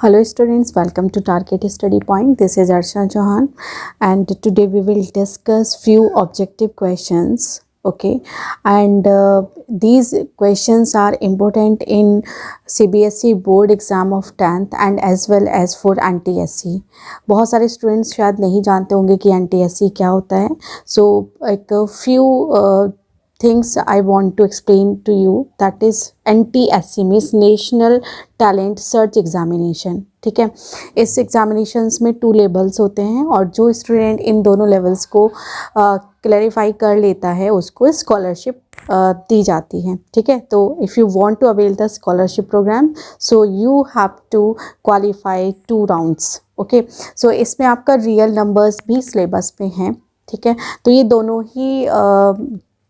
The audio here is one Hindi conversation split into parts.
Hello students, welcome to Target Study Point. This is Arshana Chauhan and today we will discuss few objective questions. Okay, and these questions are important in CBSE board exam of 10th and as well as for NTSC. बहुत सारे स्टूडेंट्स शायद नहीं जानते होंगे कि NTSC क्या होता है. So एक few things I want to explain to you, that is NTSC means National Talent Search Examination. ठीक है, इस एग्जामिनेशंस में 2 लेवल्स होते हैं और जो स्टूडेंट इन दोनों लेवल्स को क्लैरिफाई कर लेता है उसको स्कॉलरशिप दी जाती है. ठीक है, तो if you want to avail the scholarship program so you have to qualify 2 rounds. Okay, so इसमें आपका रियल नंबर्स भी सिलेबस में हैं. ठीक है, तो ये दोनों ही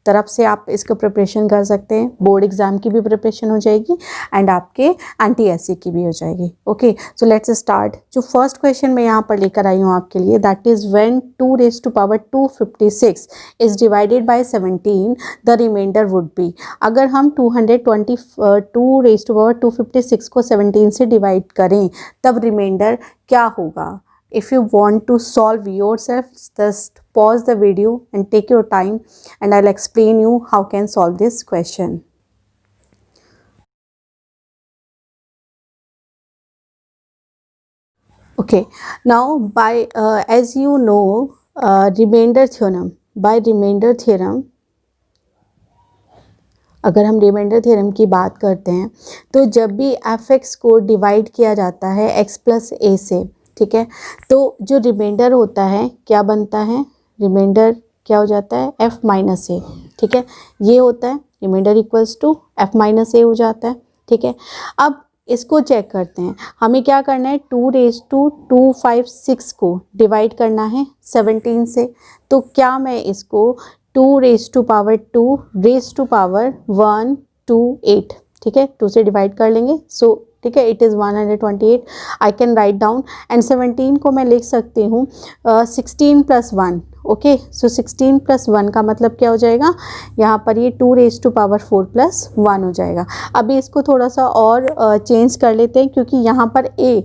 तरफ से आप इसको प्रिपरेशन कर सकते हैं. बोर्ड एग्ज़ाम की भी प्रिपरेशन हो जाएगी एंड आपके NTSC की भी हो जाएगी. Okay, so let's start. जो फर्स्ट क्वेश्चन मैं यहाँ पर लेकर आई हूँ आपके लिए, that is when 2 raised to power 256 is divided by 17 the remainder would be. अगर हम 2 raised to power 256 को 17 से डिवाइड करें तब रिमाइंडर क्या होगा. If you want to solve yourself, just pause the video and take your time and I'll explain you how can solve this question. Okay, now by as you know remainder theorem, by remainder theorem अगर हम रिमाइंडर थ्योरम की बात करते हैं तो जब भी fx को डिवाइड किया जाता है x प्लस a से, ठीक है, तो जो रिमाइंडर होता है क्या बनता है, रिमाइंडर क्या हो जाता है f माइनस ए. ठीक है, ये होता है remainder equals to f minus A हो जाता है. ठीक है, अब इसको चेक करते हैं. हमें क्या करना है, 2 raised to 256 को डिवाइड करना है 17 से. तो क्या मैं इसको 2 raised to power 2 raised to power 128, ठीक है, 2 से डिवाइड कर लेंगे. सो ठीक है, it is 128. I can write down and 17 को मैं लिख सकती हूँ 16 प्लस 1. ओके, सो 16 प्लस 1 का मतलब क्या हो जाएगा, यहाँ पर ये 2 raised to power 4 प्लस 1 हो जाएगा. अभी इसको थोड़ा सा और चेंज कर लेते हैं क्योंकि यहाँ पर a,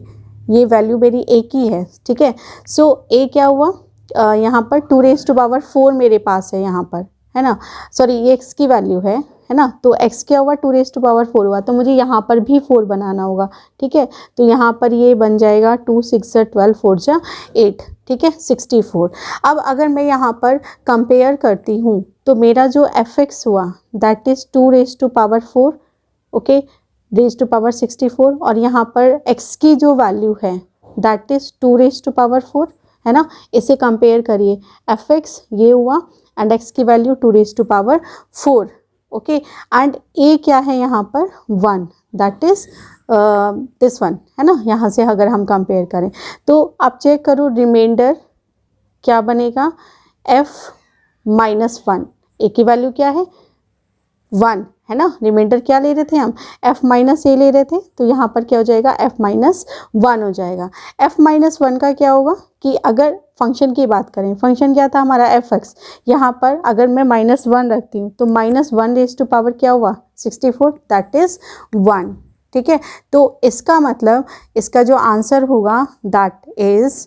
ये वैल्यू मेरी a की है. ठीक है, सो a क्या हुआ, यहाँ पर 2 raised to power 4 मेरे पास है यहाँ पर, है ना, सॉरी ये x की वैल्यू है ना. तो x क्या हुआ, 2 raised to power 4 हुआ, तो मुझे यहाँ पर भी 4 बनाना होगा. ठीक है, तो यहाँ पर ये बन जाएगा 2 6 12 4 जा 8. ठीक है, 64. अब अगर मैं यहाँ पर कंपेयर करती हूँ तो मेरा जो fx हुआ that is 2 raised to power 4, okay, raised to power 64, और यहाँ पर x की जो वैल्यू है that is 2 raised to power 4, है ना. इसे कंपेयर करिए, fx ये हुआ एंड x की value 2 raised to power 4. Okay, and a क्या है यहाँ पर 1, दैट इज दिस वन, है ना. यहाँ से अगर हम कंपेयर करें तो आप चेक करो रिमाइंडर क्या बनेगा, f माइनस 1. a की वैल्यू क्या है 1, है ना. रिमाइंडर क्या ले रहे थे हम, f माइनस ए ले रहे थे, तो यहाँ पर क्या हो जाएगा f माइनस 1 हो जाएगा. f माइनस 1 का क्या होगा कि अगर फंक्शन की बात करें, फंक्शन क्या था हमारा fx, यहाँ पर अगर मैं -1 रखती हूँ तो -1 raised to power क्या हुआ 64, दैट इज़ 1. ठीक है, तो इसका मतलब इसका जो आंसर होगा that is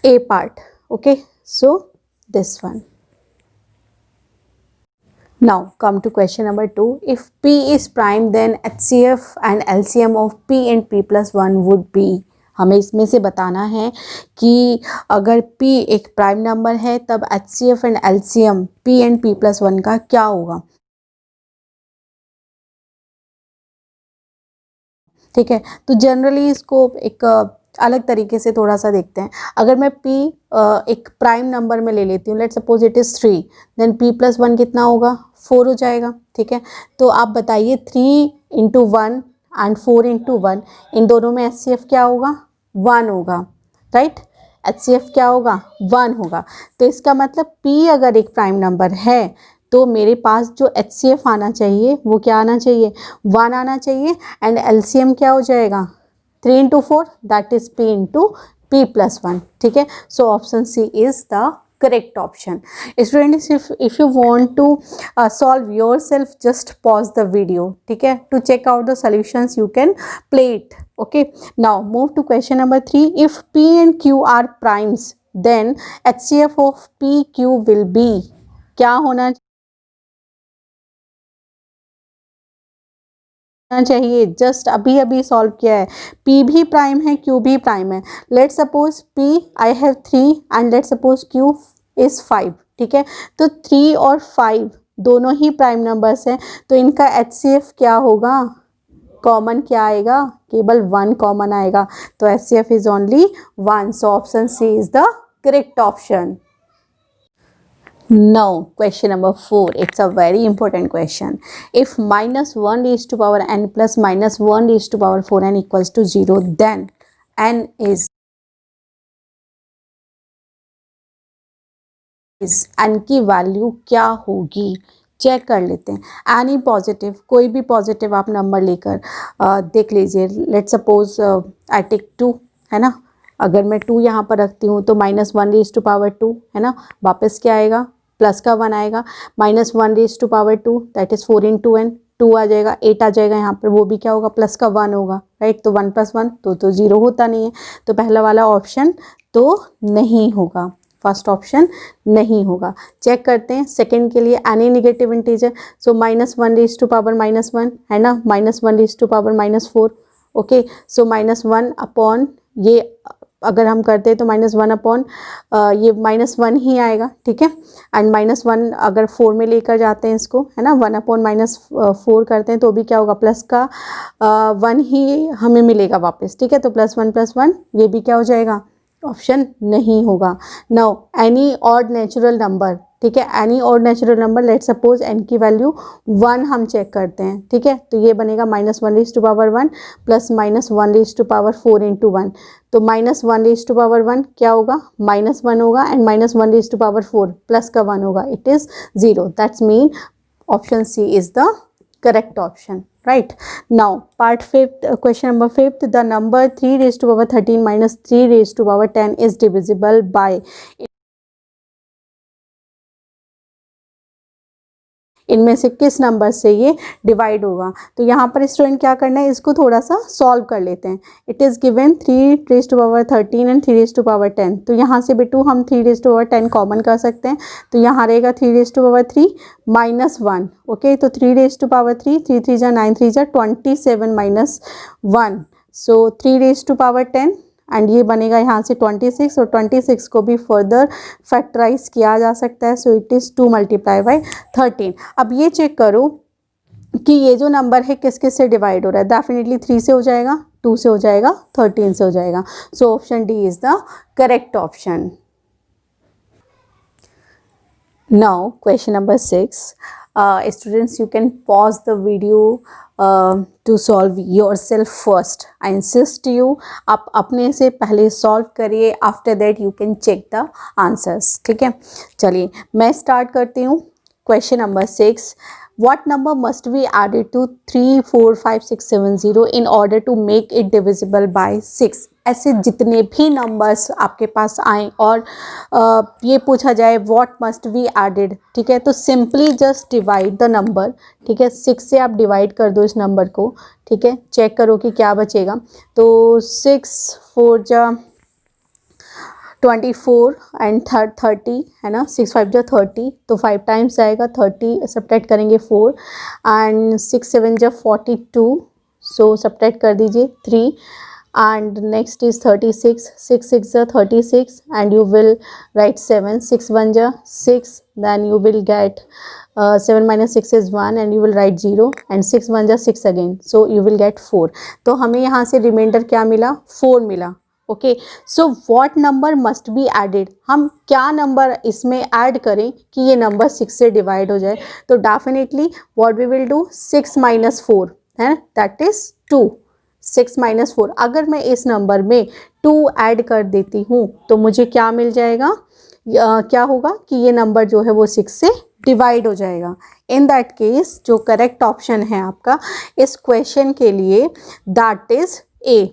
a part. Okay, so this one. Now come to question number 2. If P is prime then HCF and LCM of P and P plus 1 would be. हमें इसमें से बताना है कि अगर P एक प्राइम नंबर है तब HCF and LCM P and P plus 1 का क्या होगा. ठीक है, तो जनरली इसको एक अलग तरीके से थोड़ा सा देखते हैं. अगर मैं P एक प्राइम नंबर में ले लेती हूँ, let suppose it is 3, then P plus 1 कितना होगा 4 हो जाएगा. ठीक है, तो आप बताइए 3 into 1 एंड 4 into 1, इन दोनों में HCF क्या होगा 1 होगा, राइट. HCF क्या होगा 1 होगा. तो इसका मतलब P अगर एक प्राइम नंबर है तो मेरे पास जो HCF आना चाहिए वो क्या आना चाहिए 1 आना चाहिए, एंड LCM क्या हो जाएगा 3 into 4, that is P into P plus 1. ठीक है, so option C is the correct option. Students, if you want to solve yourself, just pause the video, ठीक है, to check out the solutions you can play it. Okay, now move to question number 3. If P and Q are primes, then HCF of PQ will be, क्या होना चाहिए? जस्ट अभी अभी सॉल्व किया है, P भी प्राइम है, Q भी प्राइम है. Let suppose P I have 3 and let suppose Q is 5, ठीक है. तो 3 और 5 दोनों ही प्राइम नंबर्स हैं, तो इनका HCF क्या होगा? कॉमन क्या आएगा? केवल 1 कॉमन आएगा, तो HCF is only 1. So option C is the correct option. Now question number 4, it's a very important question. If minus 1 raised to power n plus minus 1 raised to power 4n equals to 0, then n is n की वैल्यू क्या होगी? चेक कर लेते हैं. एनी पॉजिटिव, कोई भी पॉजिटिव आप नंबर लेकर देख लीजिए. लेट सपोज आई टेक 2, है ना. अगर मैं 2 यहाँ पर रखती हूँ तो माइनस 1 रेज टू पावर 2, है ना. वापस क्या आएगा? प्लस का 1 आएगा. Minus 1 raise to power 2, that is 4 into n. 2 आ जाएगा, 8 आ जाएगा यहाँ पर, वो भी क्या होगा? प्लस का 1 होगा, राइट. तो 1 + 1 तो 0 होता नहीं है, तो पहला वाला ऑप्शन तो नहीं होगा, फर्स्ट ऑप्शन नहीं होगा. चेक करते हैं सेकंड के लिए. Any negative integer, so minus 1 raise to power -1, है ना. Minus 1 raise to power -4. Okay, so -1 upon ये अगर हम करते हैं तो -1 अपॉन ये -1 ही आएगा, ठीक है. एंड -1 अगर 4 में लेकर जाते हैं इसको, है ना, 1 अपॉन -4 करते हैं तो भी क्या होगा? प्लस का 1 ही हमें मिलेगा वापस, ठीक है. तो +1 + 1 ये भी क्या हो जाएगा? ऑप्शन नहीं होगा. Now any odd natural number, ठीक है. Any odd natural number, let suppose n की वैल्यू 1 हम चेक करते हैं, ठीक है. तो ये बनेगा -1 raise to power 1 plus -1 raise to power 4 into 1. तो -1 रेज टू पावर 1 क्या होगा? -1 होगा, and -1 raise to power 4 plus का 1 होगा, it is 0. That's mean option C is the correct option, right. Now part 5th, question number 5th, the number 3 raised to power 13 minus 3 raised to power 10 is divisible by, इनमें से किस नंबर से ये डिवाइड होगा? तो यहाँ पर स्टूडेंट क्या करना है, इसको थोड़ा सा सॉल्व कर लेते हैं. It is given 3 raise to power 13 and 3 raise to power 10. तो यहाँ से बेटू हम 3 रेज टू पावर 10 कॉमन कर सकते हैं. तो यहाँ रहेगा 3 रेज टू पावर 3 -1. ओके, तो 3 रेज टू पावर 3, 3 3 जा 9 3 जा 27 -1. सो 3 रेज टू पावर 10 एंड ये बनेगा यहाँ से 26, और 26 को भी फर्दर फैक्टराइज किया जा सकता है. So it is 2 × 13. अब ये चेक करो कि ये जो नंबर है किस किस से डिवाइड हो रहा है. डेफिनेटली 3 से हो जाएगा, 2 से हो जाएगा, 13 से हो जाएगा. So option D is the correct option. Now question number 6. Students, you can pause the video to solve yourself first. I insist you, आप अपने से पहले सॉल्व करिए, after that you can check the answers, ठीक है. चलिए मैं स्टार्ट करती हूँ. Question number 6. What number must be added to 3, 4, 5, 6, 7, 0 in order to make it divisible by 6? ऐसे जितने भी नंबर्स आपके पास आए और ये पूछा जाए व्हाट मस्ट बी एडेड, ठीक है, तो simply just divide the number, ठीक है. 6 से आप डिवाइड कर दो इस नंबर को, ठीक है. चेक करो कि क्या बचेगा. तो 6 4 जा 24 एंड 30, है ना. 6 5 जा 30, तो 5 टाइम्स आएगा. 30 सब्ट्रैक्ट करेंगे 4, एंड 6 7 जा 42, सो सब्ट्रैक्ट कर दीजिए 3, and next is 36. 6 6 ja 36, and you will write 7. 6 1 ja 6, then you will get 7 minus 6 is 1, and you will write 0, and 6 1 ja 6 again, so you will get 4. तो हमें यहाँ से रिमाइंडर क्या मिला? 4 मिला. Okay, so what number must be added, हम क्या नंबर इसमें ऐड करें कि ये नंबर 6 से डिवाइड हो जाए? तो definitely what we will do, 6 - 4, है, दैट इज 2. 6 - 4, अगर मैं इस नंबर में 2 ऐड कर देती हूँ तो मुझे क्या मिल जाएगा? क्या होगा कि ये नंबर जो है वो 6 से डिवाइड हो जाएगा. इन दैट केस जो करेक्ट ऑप्शन है आपका इस क्वेश्चन के लिए दैट इज ए,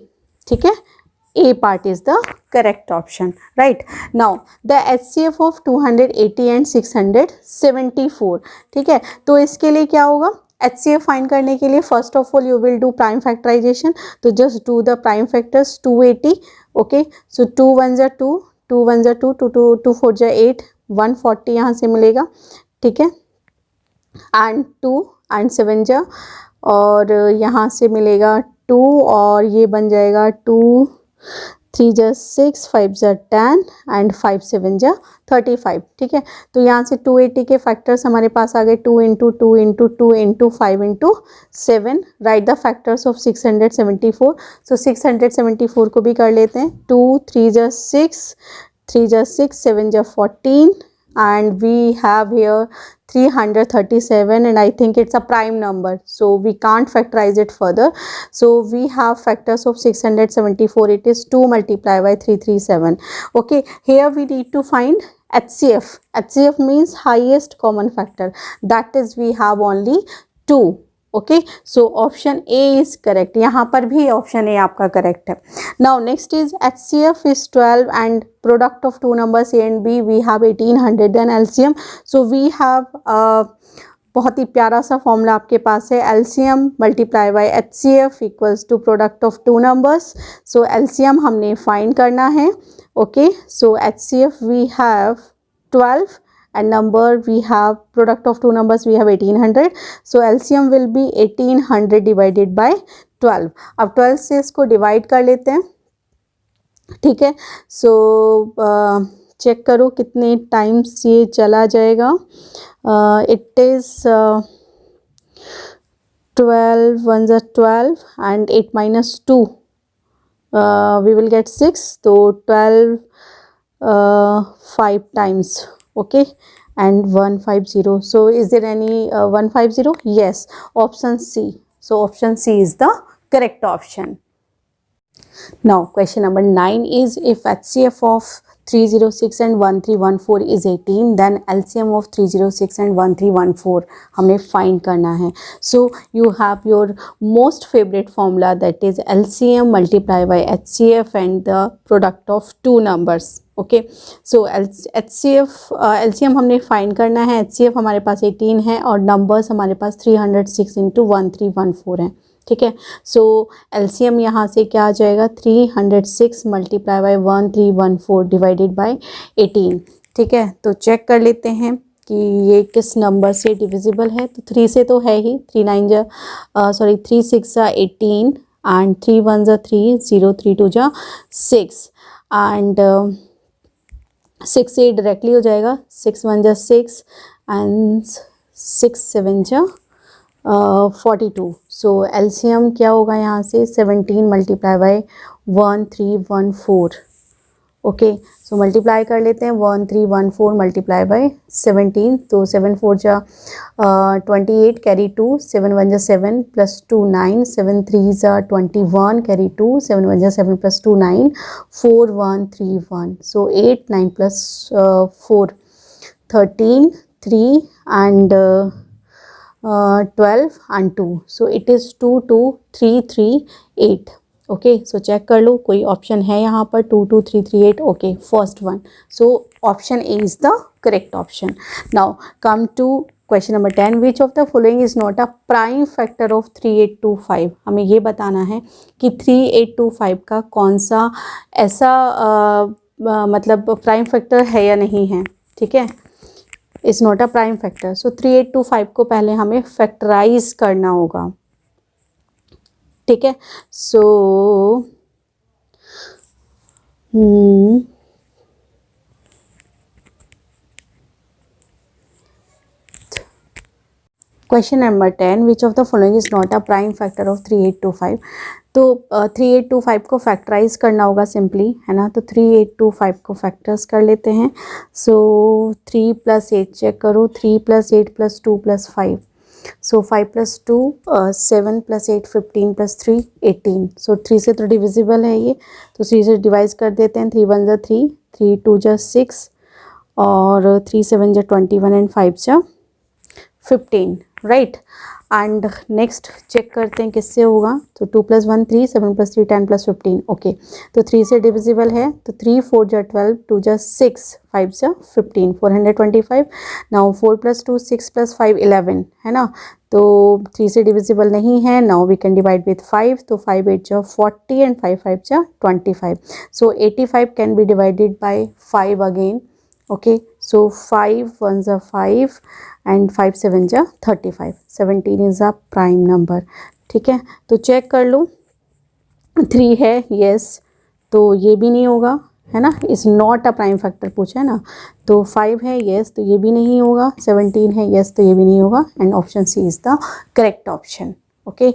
ठीक है. A part is the correct option, right? Now the HCF of 280 and 674, ठीक है, तो इसके लिए क्या होगा, HCF फाइंड करने के लिए first of all you will do prime factorisation, तो just do the prime factors 280, okay, so 2 1 जा 2, 2 1 जा 2, 2 4 जा 8, 140 यहाँ से मिलेगा, ठीक है, एंड 2 एंड 7 जा, और यहाँ से मिलेगा 2, और ये बन जाएगा 2 3 जा 6, 5 जा 10 एंड 5 7 जा 35, ठीक है। तो यहाँ से 280 के फैक्टर्स हमारे पास आ गए, 2 into 2 into 2 into 5 into 7, right the factors of 674। सो 674 को भी कर लेते हैं, 2 3 जा 6, 3 जा 6, 7 जा 14, and we have here 337, and I think it's a prime number, so we can't factorize it further. So we have factors of 674, it is 2 multiplied by 337. Okay, here we need to find HCF. HCF means highest common factor, that is we have only 2. Okay, so option A is correct, यहाँ पर भी ऑप्शन ए आपका करेक्ट है। Now next is HCF is 12 and product of two numbers A and B we have 1800, then LCM, so we have बहुत ही प्यारा सा फॉर्मूला आपके पास है, LCM multiply by HCF equals to product of two numbers. So LCM हमने फाइंड करना है, okay, so HCF we have 12 and number we have product of two numbers we have 1800, so LCM will be 1800 divided by 12। अब 12 से इसको डिवाइड कर लेते हैं, ठीक है, सो चेक करो कितने टाइम्स ये चला जाएगा, इट इज़ 12 1 जा 12 and 8 minus 2 we will get 6, तो 12 5 times, okay, and 150, so is there any 150? Yes, option C, so option C is the correct option. Now question number 9 is, if HCF of 306 and 1314 is 18, then LCM of 306 and 1314 हमें find करना है। So you have your most favorite formula, that is LCM multiplied by HCF and the product of two numbers, okay, so LCM हमने फाइंड करना है, HCF हमारे पास 18 है और नंबर्स हमारे पास 306 इंटू 1314 है, ठीक है, सो LCM यहाँ से क्या आ जाएगा, 306 मल्टीप्लाई बाय 1314 डिवाइडेड बाय 18, ठीक है, तो चेक कर लेते हैं कि ये किस नंबर से डिविजिबल है, तो 3 से तो है ही, 3 6 जा 18 एंड 3 1 जा 3, 0 3 2 जा 6 एंड 6 से डायरेक्टली हो जाएगा, 6 1 जा 6 एंड 6 7 जा 42, सो LCM क्या होगा यहाँ से, 17 multiply by 1314, okay, so multiply कर लेते हैं, 1314 मल्टीप्लाई बाय 17, तो 7 4 जा 28 कैरी 2, 7 1 जा 7 प्लस 2 9, 7 3 जा 21 कैरी 2, 7 1 जा 7 plus 2 9, 4 1 3 1, so 8 9 plus 4 13 3 and 12 and 2, so it is 2 2 3 3 8, okay, so check कर लो कोई ऑप्शन है यहाँ पर, 2 2 3 3 8, okay, first one, so option A is the correct option. Now come to question number 10, which of the following is not a prime factor of 3825, हमें ये बताना है कि 3825 का कौन सा ऐसा मतलब प्राइम फैक्टर है या नहीं है, ठीक है, is not a prime factor, so 3825 को पहले हमें फैक्टराइज करना होगा, ठीक है, so question number 10, which of the following is not a prime factor of 3825, तो 3825 को फैक्टराइज करना होगा सिंपली, है ना, तो 3825 को फैक्टर्स कर लेते हैं, सो 3 + 8 चेक करो, 3 + 8 + 2 + 5, सो 5 + 2 7 + 8 15 + 3 18, सो 3 से तो डिविजिबल है ये, तो 3 से डिवाइड कर देते हैं, 3 1 जा 3, 3 2 जा 6 और 3 7 जा 21 एंड 5 जा 15, राइट, एंड नेक्स्ट चेक करते हैं किससे होगा। तो 2 + 1 3, 7 + 3 10 + 15। ओके, तो 3 से डिविजिबल है, तो 3 4 जा 12, 2 जा 6, 5 जा 15, 425। नाउ 4 + 2 6 + 5 11 है ना, तो 3 से डिविजिबल नहीं है। Now we can divide with 5, तो 5 8 जा 40 एंड 5 5 जा 25। So 85 can be divided by 5 again. Okay, so 5 1 जा 5 एंड 5 7 जा 35। 17 इज अ प्राइम नंबर। ठीक है, तो चेक कर लो। 3 है, यस, तो ये भी नहीं होगा, है ना, is not a prime factor पूछा है ना। तो 5 है, यस, तो ये भी नहीं होगा। 17 है, यस, तो ये भी नहीं होगा। And option C is the correct option. Okay,